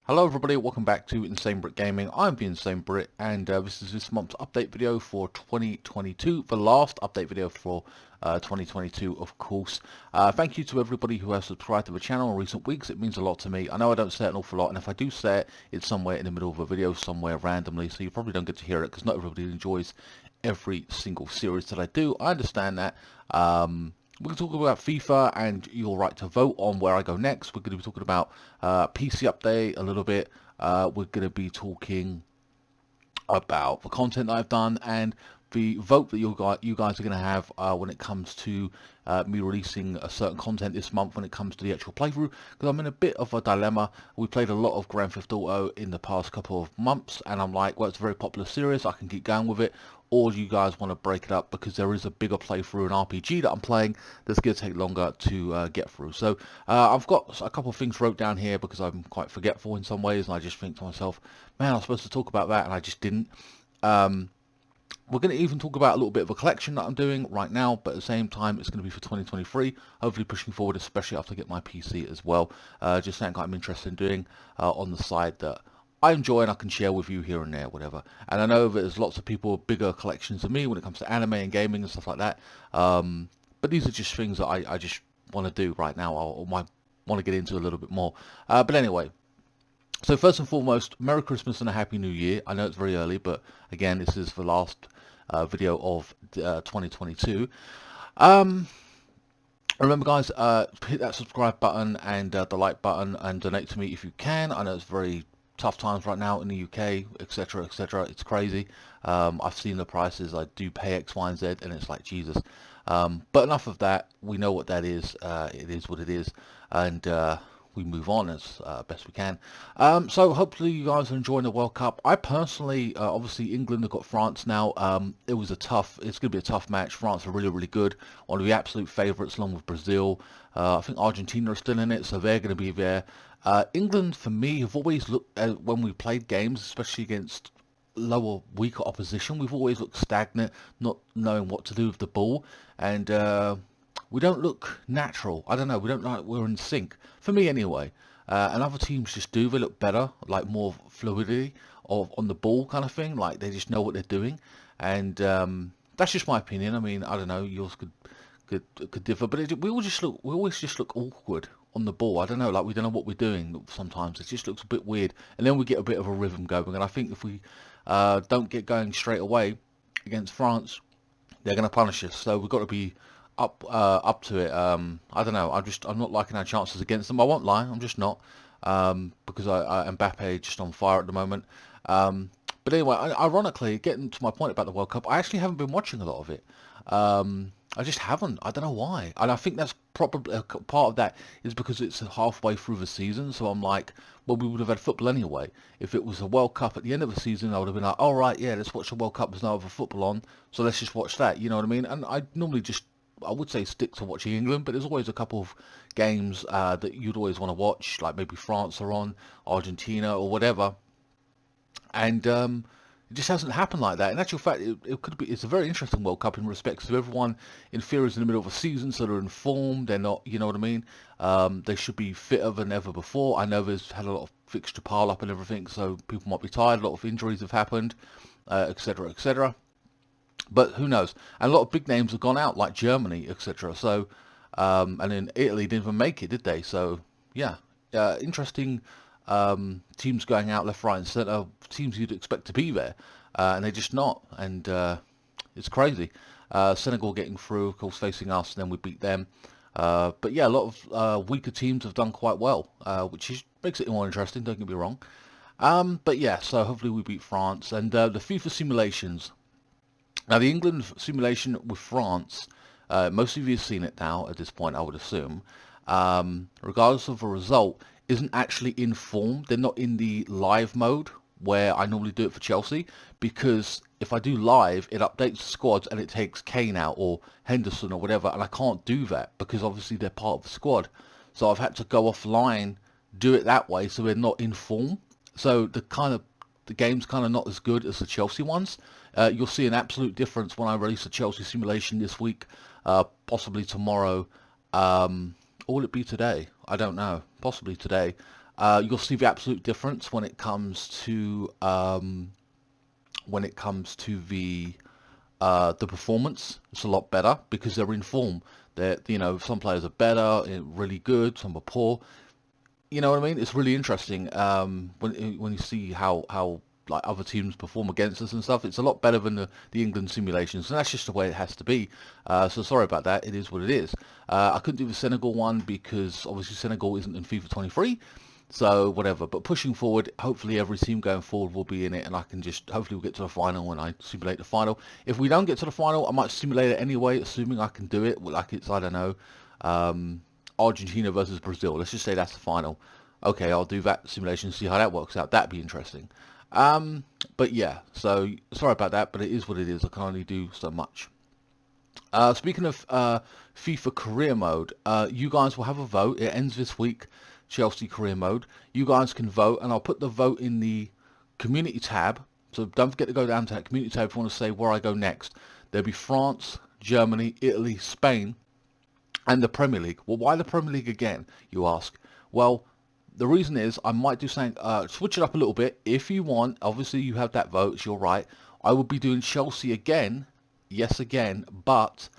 Hello everybody, welcome back to INSANEBRIT Gaming. I'm the INSANEBRIT and this is this month's update video for 2022, the last update video for 2022 of course. Thank you to everybody who has subscribed to the channel in recent weeks. It means a lot to me. I know I don't say it an awful lot, and if I do say it, it's somewhere in the middle of a video, somewhere randomly, so you probably don't get to hear it because not everybody enjoys every single series that I do. I understand that. We're going to talk about FIFA and your right to vote on where I go next. We're going to be talking about PC update a little bit. We're going to be talking about the content that I've done and the vote that you guys are going to have when it comes to me releasing a certain content this month when it comes to the actual playthrough, because I'm in a bit of a dilemma. We played a lot of Grand Theft Auto in the past couple of months and I'm like, well, it's a very popular series, I can keep going with it, or do you guys want to break it up because there is a bigger playthrough, an RPG that I'm playing that's going to take longer to get through. So I've got a couple of things wrote down here because I'm quite forgetful in some ways, and I just think to myself, man, I was supposed to talk about that and I just didn't. We're going to even talk about a little bit of a collection that I'm doing right now, but at the same time it's going to be for 2023, hopefully pushing forward, especially after I get my PC as well. Just something I'm interested in doing on the side that I enjoy and I can share with you here and there, whatever. And I know that there's lots of people with bigger collections than me when it comes to anime and gaming and stuff like that. But these are just things that I just want to do right now, or might want to get into a little bit more. But anyway, so first and foremost, Merry Christmas and a Happy New Year. I know it's very early, but again, this is the last video of 2022. Remember guys, hit that subscribe button and the like button and donate to me if you can. I know it's very tough times right now in the UK, etc, etc. It's crazy. I've seen the prices. I do pay X, Y, and Z, and it's like Jesus. But enough of that. We know what that is. It is what it is, and we move on as best we can. So hopefully you guys are enjoying the World Cup. I personally, obviously England have got France now. It's going to be a tough match. France are really, really good. One of the absolute favourites along with Brazil. I think Argentina are still in it, so they're going to be there. England, for me, have always looked, when we played games, especially against lower, weaker opposition, we've always looked stagnant, not knowing what to do with the ball, and we don't look natural. I don't know, we don't like we're in sync. For me anyway. And other teams just do, they look better, like more fluidity on the ball kind of thing, like they just know what they're doing. And that's just my opinion. I mean, I don't know, yours could differ, but we always just look awkward on the ball. I don't know, like we don't know what we're doing sometimes. It just looks a bit weird, and then we get a bit of a rhythm going. And I think if we don't get going straight away against France, they're going to punish us. So we've got to be up to it. I don't know. I'm not liking our chances against them. I won't lie. I'm just not, because Mbappe just on fire at the moment. But anyway, ironically, getting to my point about the World Cup, I actually haven't been watching a lot of it. I just haven't. I don't know why. And I think that's probably part of that is because it's halfway through the season. So I'm like, well, we would have had football anyway. If it was a World Cup at the end of the season, I would have been like, all right, yeah, let's watch the World Cup. There's no other football on, so let's just watch that. You know what I mean? And I normally just, I would say stick to watching England, but there's always a couple of games that you'd always want to watch, like maybe France are on, Argentina or whatever. And it just hasn't happened like that. In actual fact, it could be. It's a very interesting World Cup in respects of everyone in theory is in the middle of a season, so they're informed. They're not, you know what I mean. They should be fitter than ever before. I know there's had a lot of fixture pile up and everything, so people might be tired. A lot of injuries have happened, etc., etc. But who knows? And a lot of big names have gone out, like Germany, etc. So, and then Italy didn't even make it, did they? So, yeah, interesting teams going out left, right, and centre. Teams you'd expect to be there, and they're just not. And it's crazy. Senegal getting through, of course, facing us, and then we beat them. But yeah, a lot of weaker teams have done quite well, makes it more interesting. Don't get me wrong. But yeah, so hopefully we beat France and the FIFA simulations. Now, the England simulation with France, most of you have seen it now at this point, I would assume, regardless of the result, isn't actually in form. They're not in the live mode where I normally do it for Chelsea, because if I do live, it updates the squads and it takes Kane out or Henderson or whatever, and I can't do that because obviously they're part of the squad. So I've had to go offline, do it that way, so they're not in form. So the game's kind of not as good as the Chelsea ones. You'll see an absolute difference when I release the Chelsea simulation this week, possibly tomorrow, or will it be today? I don't know. Possibly today. You'll see the absolute difference when it comes to the performance. It's a lot better because they're in form. They're, you know, some players are better, really good, some are poor. You know what I mean? It's really interesting when you see how like other teams perform against us and stuff. It's a lot better than the England simulations, and that's just the way it has to be. So sorry about that. It is what it is. I couldn't do the Senegal one because obviously Senegal isn't in FIFA 23. So whatever, but pushing forward, hopefully every team going forward will be in it, and I can just hopefully we'll get to the final when I simulate the final. If we don't get to the final, I might simulate it anyway, assuming I can do it. Like it's, I don't know, Argentina versus Brazil. Let's just say that's the final. Okay, I'll do that simulation, see how that works out. That'd be interesting. But yeah, so sorry about that, but it is what it is. I can only do so much. Speaking of FIFA career mode, you guys will have a vote. It ends this week, Chelsea career mode. You guys can vote, and I'll put the vote in the community tab. So don't forget to go down to that community tab if you want to say where I go next. There'll be France, Germany, Italy, Spain, and the Premier League. Well, why the Premier League again, you ask? Well, the reason is I might do something, switch it up a little bit. If you want, obviously you have that vote, it's your right. I will be doing Chelsea again, yes again, but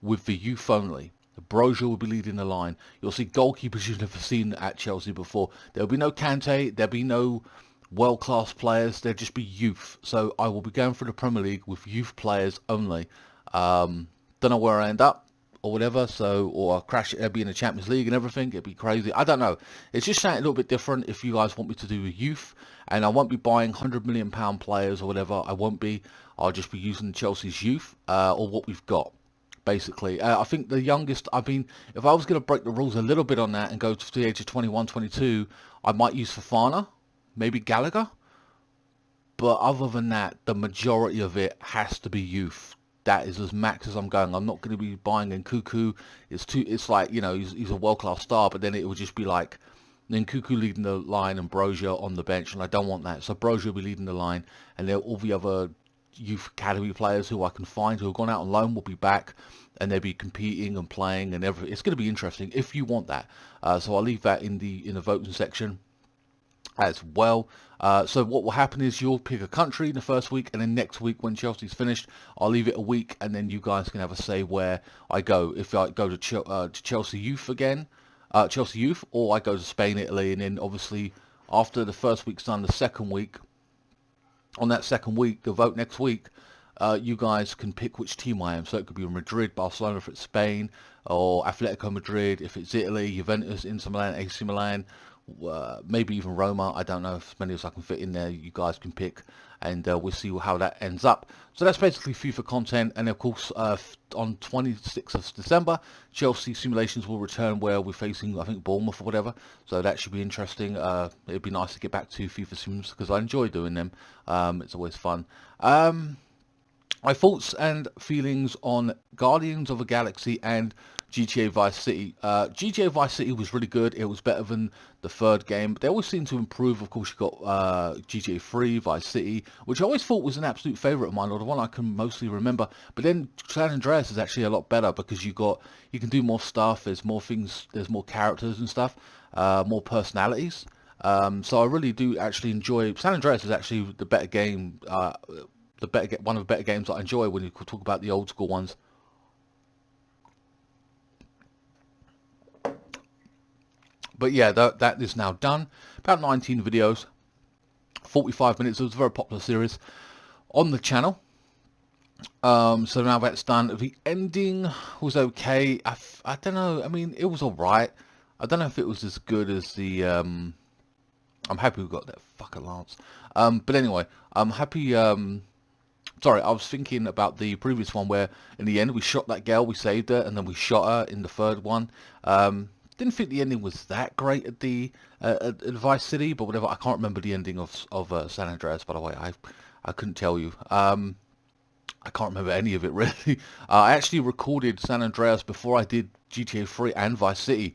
with the youth only. Brozier will be leading the line. You'll see goalkeepers you've never seen at Chelsea before. There'll be no Kante, there'll be no world-class players, there'll just be youth. So I will be going for the Premier League with youth players only. Don't know where I end up or whatever, so, or I'll crash it, be in the Champions League and everything, it'd be crazy. I don't know. It's just something a little bit different if you guys want me to do with youth, and I won't be buying £100 million players or whatever. I won't be. I'll just be using Chelsea's youth, or what we've got, basically. I think the youngest, I mean, if I was going to break the rules a little bit on that and go to the age of 21, 22, I might use Fofana, maybe Gallagher, but other than that, the majority of it has to be youth. That is as max as I'm going. I'm not going to be buying Nkunku. It's like, you know, he's a world-class star, but then it would just be like Nkunku leading the line and Brozier on the bench, and I don't want that. So Brozier will be leading the line, and then all the other youth academy players who I can find who have gone out on loan will be back, and they'll be competing and playing and everything. It's going to be interesting if you want that. So I'll leave that in the voting section as well. So what will happen is you'll pick a country in the first week, and then next week when Chelsea's finished, I'll leave it a week, and then you guys can have a say where I go. If I go to Chelsea Youth again, Chelsea Youth, or I go to Spain, Italy, and then obviously after the first week's done, the second week, on that second week, the vote next week, you guys can pick which team I am. So it could be Madrid, Barcelona if it's Spain, or Atletico Madrid if it's Italy, Juventus, Inter Milan, AC Milan, maybe even Roma. I don't know if many as I can fit in there. You guys can pick, and we'll see how that ends up. So that's basically FIFA content, and of course on 26th of December, Chelsea Simulations will return where we're facing, I think, Bournemouth or whatever. So that should be interesting. It'd be nice to get back to FIFA Sims because I enjoy doing them. It's always fun. My thoughts and feelings on Guardians of the Galaxy and GTA Vice City. GTA Vice City was really good. It was better than the third game. They always seem to improve. Of course, you got GTA 3, Vice City, which I always thought was an absolute favourite of mine, or the one I can mostly remember. But then San Andreas is actually a lot better because you can do more stuff. There's more things. There's more characters and stuff. More personalities. So I really do actually enjoy. San Andreas is actually the better game. One of the better games that I enjoy when you talk about the old school ones. But yeah, that is now done. About 19 videos, 45 minutes. It was a very popular series on the channel. So now that's done. The ending was okay. I don't know. I mean, it was alright. I don't know if it was as good as the... I'm happy we got that fucker Lance. But anyway, I'm happy... Sorry, I was thinking about the previous one where in the end we shot that girl, we saved her, and then we shot her in the third one. Didn't think the ending was that great at the at Vice City, but whatever. I can't remember the ending of San Andreas, by the way. I couldn't tell you. I can't remember any of it really. I actually recorded San Andreas before I did GTA 3 and Vice City.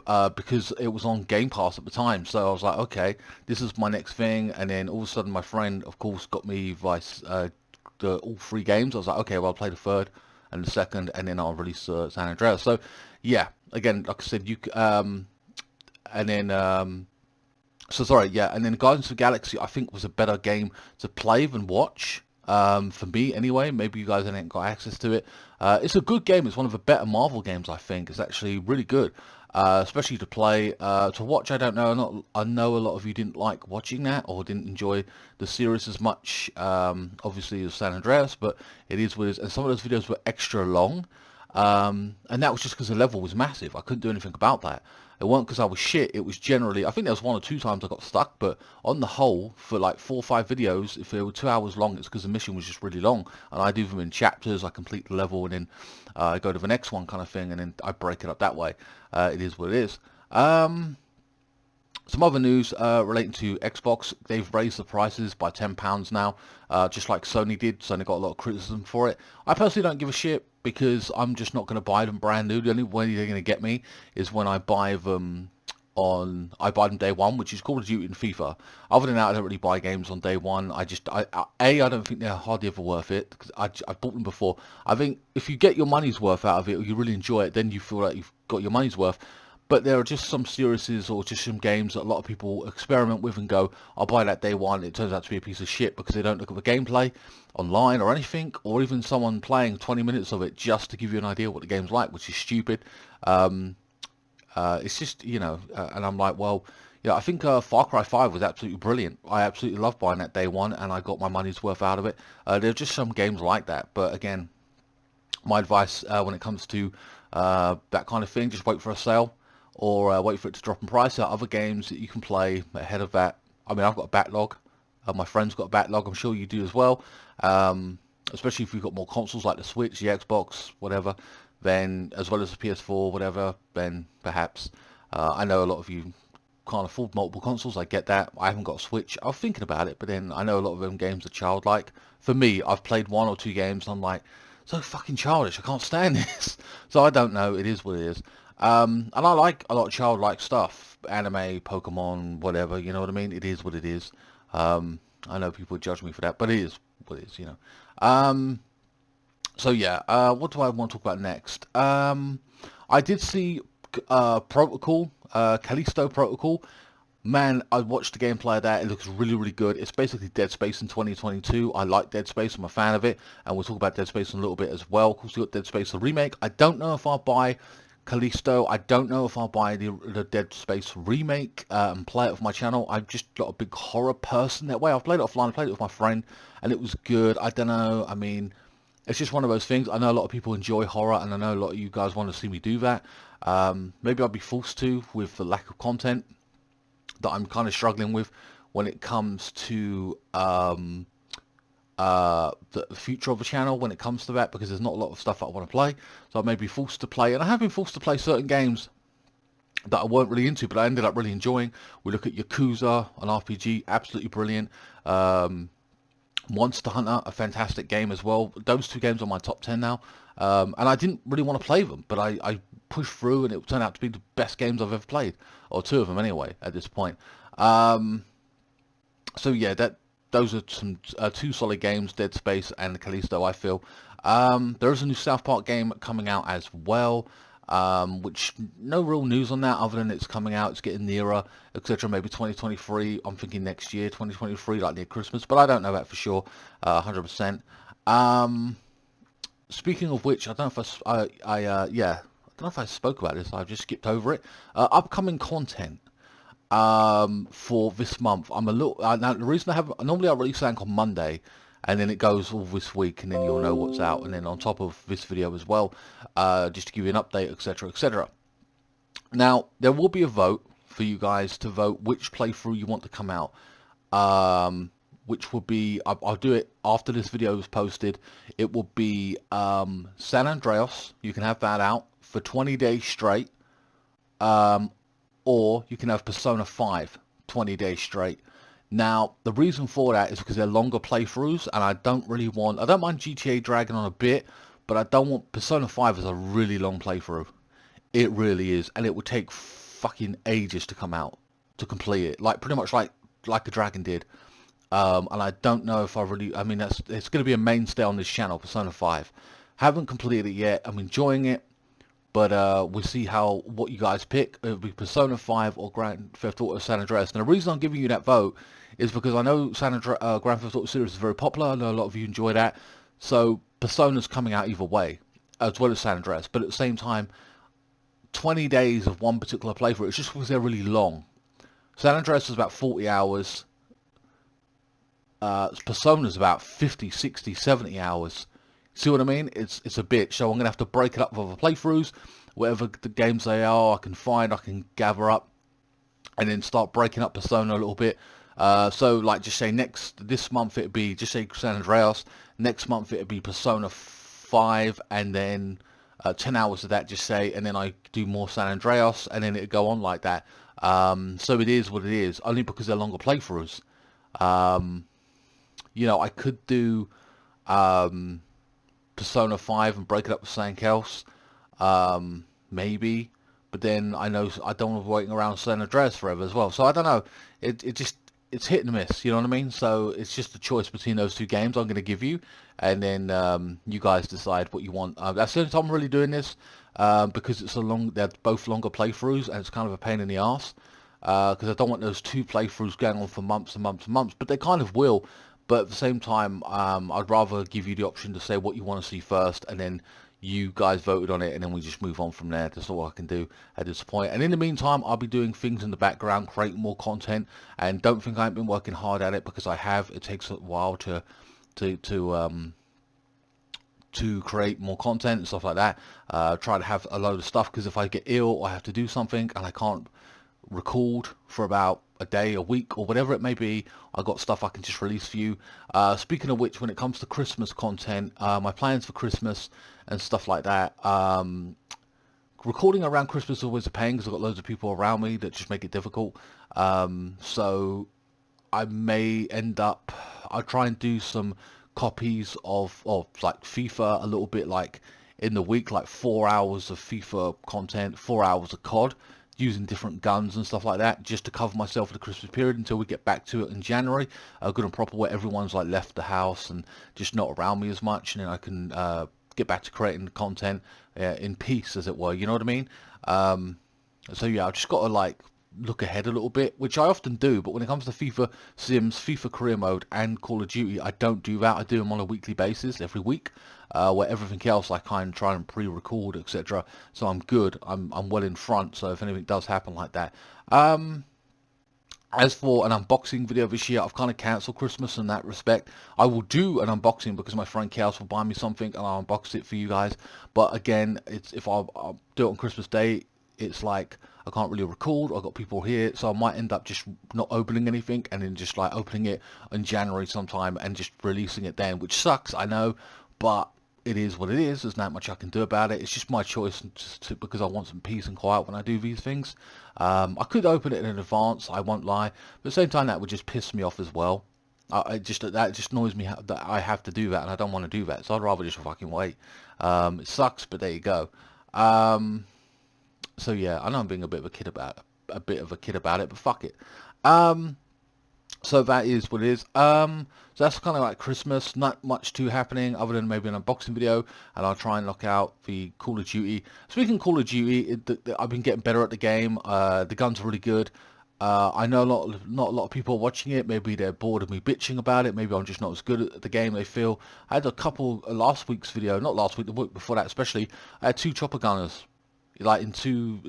Because it was on Game Pass at the time, so I was like, okay, this is my next thing. And then all of a sudden my friend, of course, got me all three games. I was like, okay, well, I'll play the third and the second, and then I'll release San Andreas. So yeah, again, like I said, and then so sorry, yeah, and then Guardians of the Galaxy I think was a better game to play than watch. For me anyway, maybe you guys ain't got access to it. It's a good game. It's one of the better Marvel games, I think. It's actually really good, especially to play. To watch, I don't know. I know a lot of you didn't like watching that or didn't enjoy the series as much, obviously, as San Andreas, but it is what it is. And some of those videos were extra long, and that was just because the level was massive. I couldn't do anything about that. It wasn't because I was shit. It was generally, I think there was 1 or 2 times I got stuck, but on the whole, for like 4 or 5 videos, if they were 2 hours long, it's because the mission was just really long. And I do them in chapters. I complete the level and then I go to the next one kind of thing, and then I break it up that way. It is what it is. Some other news relating to Xbox. They've raised the prices by £10 now, just like Sony did. Sony got a lot of criticism for it. I personally don't give a shit because I'm just not going to buy them brand new. The only way they're going to get me is when I buy them day one, which is Call of Duty and FIFA. Other than that, I don't really buy games on day one. I don't think they're hardly ever worth it because I've bought them before. I think if you get your money's worth out of it or you really enjoy it, then you feel like you've got your money's worth. But there are just some series or just some games that a lot of people experiment with and go, I'll buy that day one. It turns out to be a piece of shit because they don't look at the gameplay online or anything, or even someone playing 20 minutes of it just to give you an idea what the game's like, which is stupid. It's just, and I'm like, well, yeah, I think Far Cry 5 was absolutely brilliant. I absolutely loved buying that day one, and I got my money's worth out of it. There are just some games like that, but again, my advice when it comes to that kind of thing, just wait for a sale or wait for it to drop in price. There are other games that you can play ahead of that. I mean, I've got a backlog. My friend's got a backlog. I'm sure you do as well. Especially if you've got more consoles like the Switch, the Xbox, whatever, then as well as the PS4, whatever, then perhaps. I know a lot of you can't afford multiple consoles. I get that. I haven't got a Switch. I was thinking about it, but then I know a lot of them games are childlike. For me, I've played 1 or 2 games and I'm like, so fucking childish. I can't stand this. So I don't know. It is what it is. And I like a lot of childlike stuff. Anime, Pokemon, whatever. You know what I mean? It is what it is. I know people judge me for that, but it is what it is, So yeah, what do I want to talk about next? I did see Protocol, Callisto Protocol. Man, I watched the gameplay of that. It looks really, really good. It's basically Dead Space in 2022. I like Dead Space. I'm a fan of it. And we'll talk about Dead Space in a little bit as well. Of course, we've got Dead Space the remake. I don't know if I'll buy Callisto. I don't know if I'll buy the Dead Space remake and play it with my channel. I'm just not a big horror person that way. I've played it offline. I played it with my friend. And it was good. I don't know. I mean, it's just one of those things. I know a lot of people enjoy horror. And I know a lot of you guys want to see me do that. Maybe I'll be forced to with the lack of content that I'm kind of struggling with when it comes to the future of the channel when it comes to that, because there's not a lot of stuff that I want to play, so I may be forced to play, and I have been forced to play certain games that I weren't really into, but I ended up really enjoying. We look at Yakuza, an RPG, absolutely brilliant. Monster Hunter, a fantastic game as well. Those 2 games are my top 10 now, and I didn't really want to play them, but I pushed through, and it turned out to be the best games I've ever played, or 2 of them anyway at this point. So yeah, those are some 2 solid games, Dead Space and Callisto, I feel. There is a new South Park game coming out as well, which no real news on that other than it's coming out, it's getting nearer, etc. Maybe 2023. I'm thinking next year, 2023, like near Christmas, but I don't know that for sure, 100%. Speaking of which, I don't know if I don't know if I spoke about this. I've just skipped over it. Upcoming content for this month. I'm a little now. The reason normally I release something on Monday, and then it goes all this week, and then you'll know what's out. And then on top of this video as well, just to give you an update, etc., etc. Now there will be a vote for you guys to vote which playthrough you want to come out. Which will be, I'll do it after this video is posted. It will be San Andreas. You can have that out for 20 days straight, or you can have Persona 5 20 days straight. Now the reason for that is because they're longer playthroughs, and I don't mind GTA dragging on a bit, but I don't want Persona 5 as a really long playthrough. It really is, and it would take fucking ages to come out to complete it, like pretty much like a Dragon did. And I don't know if I mean, it's going to be a mainstay on this channel, Persona 5. Haven't completed it yet. I'm enjoying it, but we'll see what you guys pick. It'll be Persona 5 or Grand Theft Auto San Andreas. And the reason I'm giving you that vote is because I know Grand Theft Auto series is very popular. I know a lot of you enjoy that. So Persona's coming out either way, as well as San Andreas. But at the same time, 20 days of one particular playthrough, it's just because they're really long. San Andreas is about 40 hours. Persona's about 50, 60, 70 hours. See what I mean? It's a bitch. So I'm going to have to break it up with other playthroughs. Whatever the games they are, I can find, I can gather up. And then start breaking up Persona a little bit. So like just say this month it'd be, just say San Andreas. Next month it'd be Persona 5. And then 10 hours of that, just say. And then I do more San Andreas. And then it'd go on like that. So it is what it is. Only because they're longer playthroughs. You know, I could do Persona 5 and break it up with something else, maybe, but then I know I don't want to be waiting around San Andreas forever as well, so I don't know, it's hit and miss, you know what I mean? So it's just a choice between those two games I'm going to give you, and then you guys decide what you want. That's the only time I'm really doing this, because they're both longer playthroughs, and it's kind of a pain in the ass, because I don't want those two playthroughs going on for months and months and months, but they kind of will. But at the same time, I'd rather give you the option to say what you want to see first, and then you guys voted on it, and then we just move on from there. That's all I can do at this point. And in the meantime, I'll be doing things in the background, creating more content. And don't think I haven't been working hard at it, because I have. It takes a while to create more content and stuff like that. Try to have a load of stuff, because if I get ill or I have to do something and I can't record for about a day, a week, or whatever it may be, I got stuff I can just release for you. Speaking of which, when it comes to Christmas content, my plans for Christmas and stuff like that, recording around Christmas is always a pain, because I've got loads of people around me that just make it difficult. So I may end up, I'll try and do some copies of like FIFA a little bit, like in the week, like 4 hours of FIFA content, 4 hours of COD, using different guns and stuff like that, just to cover myself for the Christmas period until we get back to it in January, good and proper, where everyone's like left the house and just not around me as much, and then I can get back to creating content in peace, as it were, you know what I mean? So yeah, I've just got to like look ahead a little bit, which I often do, but when it comes to FIFA Sims, FIFA Career Mode and Call of Duty, I don't do that. I do them on a weekly basis, every week, where everything else I kind of try and pre-record, etc. So I'm good, I'm well in front, so if anything does happen like that. As for an unboxing video this year, I've kind of cancelled Christmas in that respect. I will do an unboxing because my friend Chaos will buy me something and I'll unbox it for you guys. But again, if I'll do it on Christmas Day, it's like I can't really record. I've got people here, so I might end up just not opening anything, and then just like opening it in January sometime and just releasing it then, which sucks, I know, but it is what it is. There's not much I can do about it. It's just my choice, because I want some peace and quiet when I do these things. I could open it in advance, I won't lie, but at the same time that would just piss me off as well. That just annoys me that I have to do that, and I don't want to do that, so I'd rather just fucking wait. It sucks, but there you go. So yeah, I know I'm being a bit of a kid about it, but fuck it. So that is what it is. So that's kind of like Christmas. Not much too happening other than maybe an unboxing video, and I'll try and knock out the Call of Duty. Speaking of Call of Duty, I've been getting better at the game. The guns are really good. I know not a lot of people are watching it. Maybe they're bored of me bitching about it. Maybe I'm just not as good at the game they feel. I had a couple last week's video, not last week, the week before that especially. I had 2 chopper gunners, like in two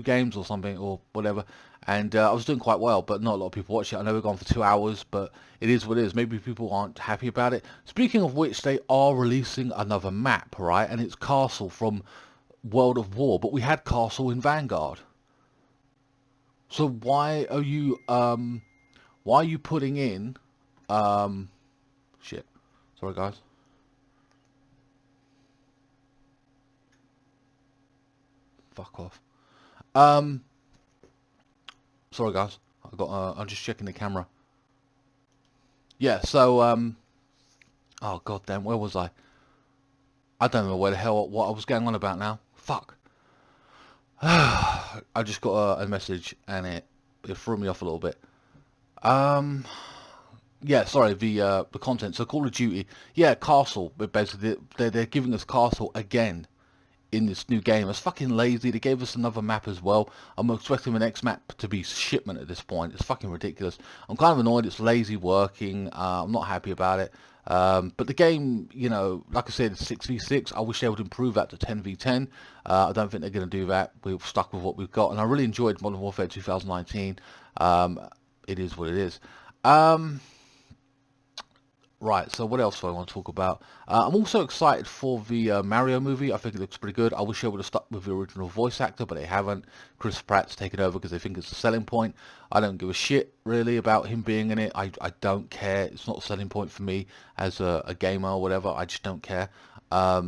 games or something or whatever, and I was doing quite well, but not a lot of people watch it. I know we're gone for 2 hours, but it is what it is. Maybe people aren't happy about it. Speaking of which, they are releasing another map, right? And it's Castle from World of War, but we had Castle in Vanguard. So why are you putting in shit, sorry guys. Fuck off. Sorry guys, I'm just checking the camera. Yeah, so oh god damn, where was I? I don't know where the hell what I was going on about now. Fuck. I just got a message and it threw me off a little bit. Yeah, sorry, the content. So Call of Duty, yeah, Castle. But basically, they're giving us Castle again in this new game. It's fucking lazy. They gave us another map as well. I'm expecting the next map to be shipment at this point. It's fucking ridiculous. I'm kind of annoyed. It's lazy working. I'm not happy about it. But the game, you know, like I said, it's 6v6. I wish they would improve that to 10v10. I don't think they're going to do that. We're stuck with what we've got. And I really enjoyed Modern Warfare 2019. It is what it is. Right, so what else do I want to talk about? I'm also excited for the Mario movie. I think it looks pretty good. I wish I would have stuck with the original voice actor, but they haven't. Chris Pratt's taken over because they think it's a selling point. I don't give a shit, really, about him being in it. I don't care. It's not a selling point for me as a gamer or whatever. I just don't care. As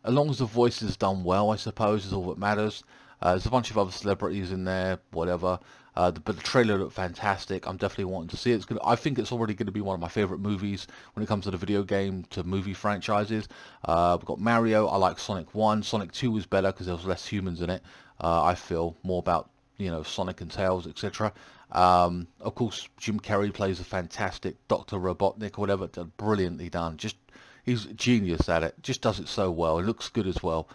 long as the voice is done well, I suppose, is all that matters. There's a bunch of other celebrities in there, whatever. But the trailer looked fantastic. I'm definitely wanting to see it. I think it's already going to be one of my favorite movies when it comes to the video game to movie franchises. We've got Mario. I like Sonic 1. Sonic 2 was better because there was less humans in it. I feel more about, you know, Sonic and Tails, etc. Of course, Jim Carrey plays a fantastic Dr. Robotnik or whatever. Brilliantly done. Just he's a genius at it. Just does it so well. It looks good as well.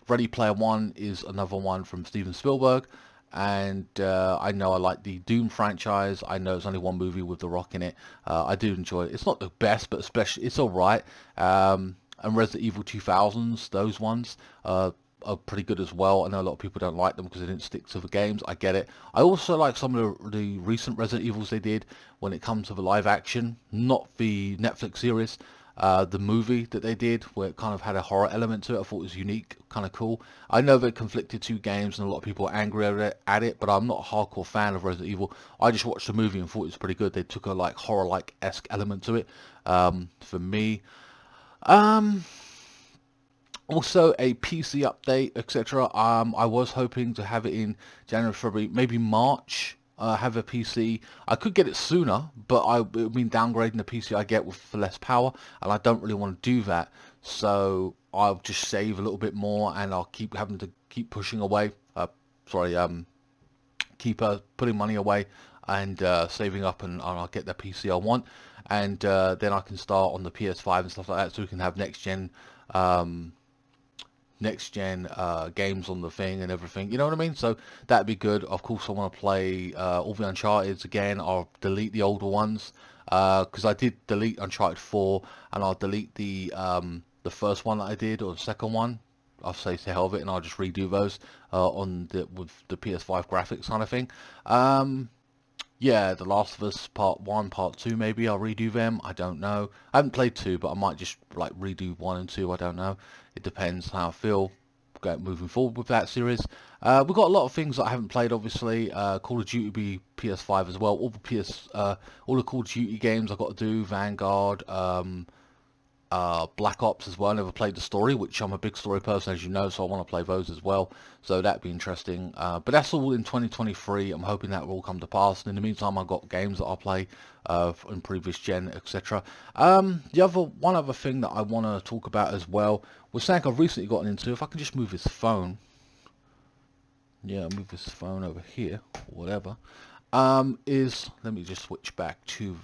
Ready Player One is another one from Steven Spielberg. And I know I like the Doom franchise. I know it's only one movie with The Rock in it. I do enjoy it. It's not the best, but especially it's all right. And Resident Evil 2000s, those ones are pretty good as well. I know a lot of people don't like them because they didn't stick to the games. I get it. I also like some of the recent Resident Evils they did when it comes to the live action, not the Netflix series. The movie that they did where it kind of had a horror element to it, I thought it was unique, kind of cool. I know they conflicted two games and a lot of people are angry at it, but I'm not a hardcore fan of Resident Evil. I just watched the movie and thought it was pretty good. They took a like horror-like-esque element to it, for me. Also a PC update, etc. I was hoping to have it in January, February, maybe March. Have a PC. I could get it sooner, but it would mean downgrading the PC I get with for less power, and I don't really want to do that. So I'll just save a little bit more, and I'll keep having to keep pushing away. Keep putting money away and saving up, and I'll get the PC I want, and then I can start on the PS5 and stuff like that, so we can have next gen games on the thing and everything, you know what I mean? So that'd be good. Of course I want to play all the Uncharted's again. I'll delete the older ones because I did delete Uncharted 4, and I'll delete the first one that I did, or the second one. I'll say to hell of it, and I'll just redo those with the PS5 graphics kind of thing. Yeah, The Last of Us Part 1, Part 2 maybe, I'll redo them, I don't know. I haven't played 2, but I might just like redo 1 and 2, I don't know. It depends how I feel moving forward with that series. We've got a lot of things that I haven't played, obviously. Call of Duty will be PS5 as well. All the Call of Duty games I've got to do, Vanguard, Black Ops as well. I never played the story, which I'm a big story person, as you know, so I want to play those as well. So that'd be interesting. But that's all in 2023. I'm hoping that will all come to pass. And in the meantime, I've got games that I'll play in previous gen, etc. One other thing that I want to talk about as well was something I've recently gotten into. If I can just move this phone. Yeah, move this phone over here, or whatever. Let me just switch back to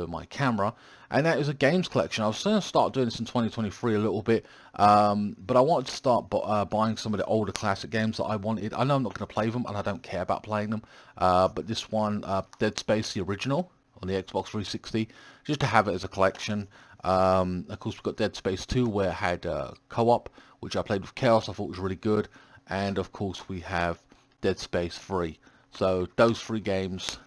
my camera, and that is a games collection. I was going to start doing this in 2023 a little bit, but I wanted to start buying some of the older classic games that I wanted. I know I'm not going to play them, and I don't care about playing them, but this one, Dead Space, the original, on the Xbox 360, just to have it as a collection. Of course, we've got Dead Space 2, where it had co-op, which I played with Chaos. I thought was really good, and of course we have Dead Space 3. So those three games,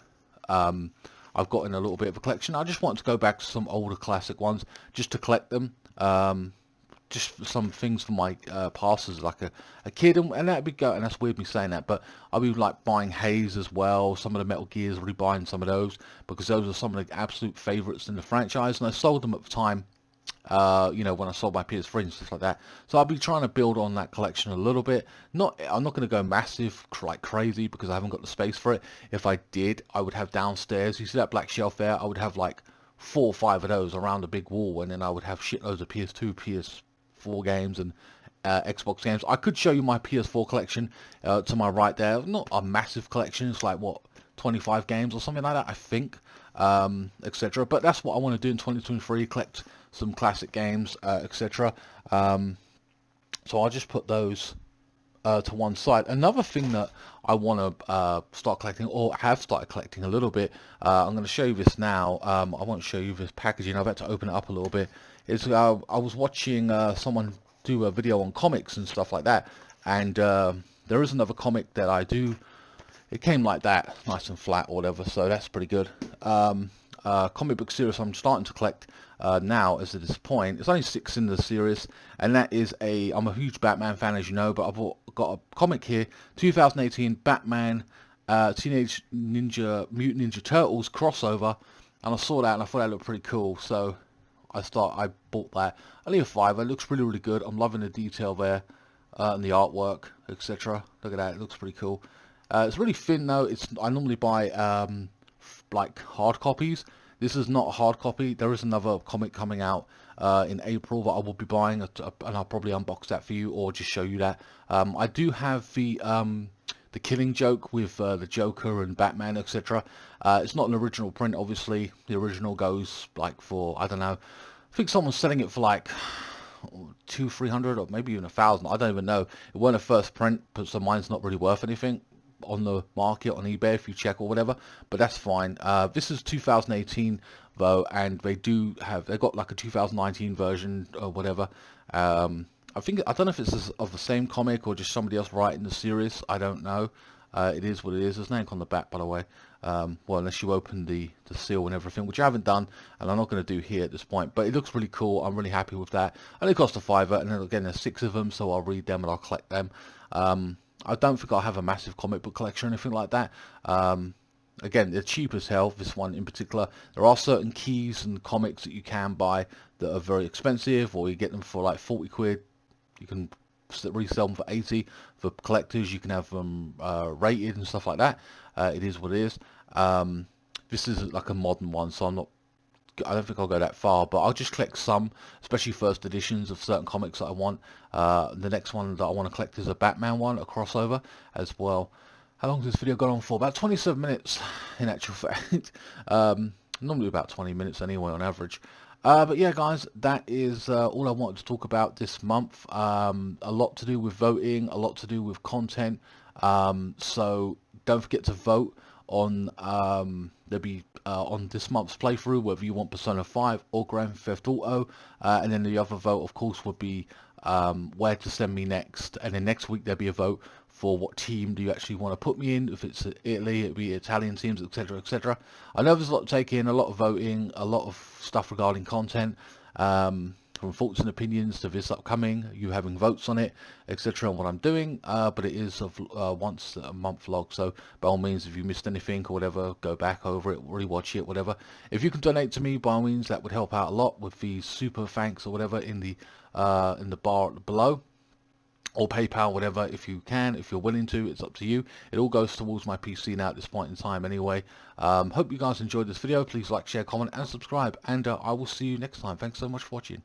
I've got in a little bit of a collection. I just wanted to go back to some older classic ones just to collect them. Just some things for my past as like a kid, and that'd be go. And that's weird me saying that, but I'll be like buying Haze as well. Some of the Metal Gears, really buying some of those because those are some of the absolute favorites in the franchise, and I sold them at the time. You know, when I sold my PS3 and stuff like that. So I'll be trying to build on that collection a little bit. I'm not going to go massive like crazy because I haven't got the space for it. If I did, I would have downstairs, you see that black shelf there, I would have like 4 or 5 of those around a big wall, and then I would have shitloads of PS2, PS4 games and Xbox games. I could show you my PS4 collection to my right there. Not a massive collection, it's like what, 25 games or something like that, I think, etc. But that's what I want to do in 2023, collect some classic games, etc. So I'll just put those to one side. Another thing that I want to start collecting, or have started collecting a little bit, I'm going to show you this now. I won't show you this packaging. I've had to open it up a little bit. Is I was watching someone do a video on comics and stuff like that, and there is another comic that I do. It came like that, nice and flat or whatever, so that's pretty good. Comic book series I'm starting to collect now as at this point. It's only 6 in the series, and that is I'm a huge Batman fan, as you know, but I've got a comic here, 2018 Batman Teenage Mutant Ninja Turtles crossover, and I saw that and I thought that looked pretty cool, so I bought that. Only a $5. It looks really good. I'm loving the detail there and the artwork, etc. Look at that, it looks pretty cool. It's really thin though. I normally buy like hard copies. This is not a hard copy. There is another comic coming out in April that I will be buying, and I'll probably unbox that for you or just show you that. I do have the Killing Joke with the Joker and Batman, etc. It's not an original print, obviously. The original goes like for, I don't know, I think someone's selling it for like 200-300 or maybe even 1,000. I don't even know. It weren't a first print, but so mine's not really worth anything on the market on eBay if you check or whatever, but that's fine. This is 2018 though, and they've got like a 2019 version or whatever. I don't know if it's of the same comic or just somebody else writing the series. I don't know. It is what it is. There's no ink on the back, by the way. Well, unless you open the seal and everything, which I haven't done, and I'm not going to do here at this point. But it looks really cool. I'm really happy with that. And it cost a $5, and then again, there's 6 of them, so I'll read them and I'll collect them. I don't think I'll have a massive comic book collection or anything like that. Again, they're cheap as hell, this one in particular. There are certain keys and comics that you can buy that are very expensive, or you get them for like 40 quid. You can resell them for 80. For collectors, you can have them rated and stuff like that. It is what it is. This is like a modern one, so I don't think I'll go that far, but I'll just collect some, especially first editions of certain comics that I want. The next one that I want to collect is a Batman one, a crossover as well. How long has this video gone on for? About 27 minutes in actual fact. Normally about 20 minutes anyway on average. But yeah, guys, that is all I wanted to talk about this month. A lot to do with voting, a lot to do with content. So don't forget to vote on there'll be on this month's playthrough, whether you want Persona 5 or Grand Theft Auto, and then the other vote of course would be where to send me next, and then next week there'll be a vote for what team do you actually want to put me in. If it's Italy, it'll be Italian teams, etc, etc. I know there's a lot to take in, a lot of voting, a lot of stuff regarding content, from thoughts and opinions to this upcoming, you having votes on it, etc, on what I'm doing, but it is a once a month vlog, so by all means, if you missed anything or whatever, go back over it, rewatch it, whatever. If you can donate to me, by all means, that would help out a lot with the super thanks or whatever in the bar below, or PayPal, whatever, if you can, if you're willing to. It's up to you. It all goes towards my PC now at this point in time anyway. Hope you guys enjoyed this video. Please like, share, comment and subscribe, and I will see you next time. Thanks so much for watching.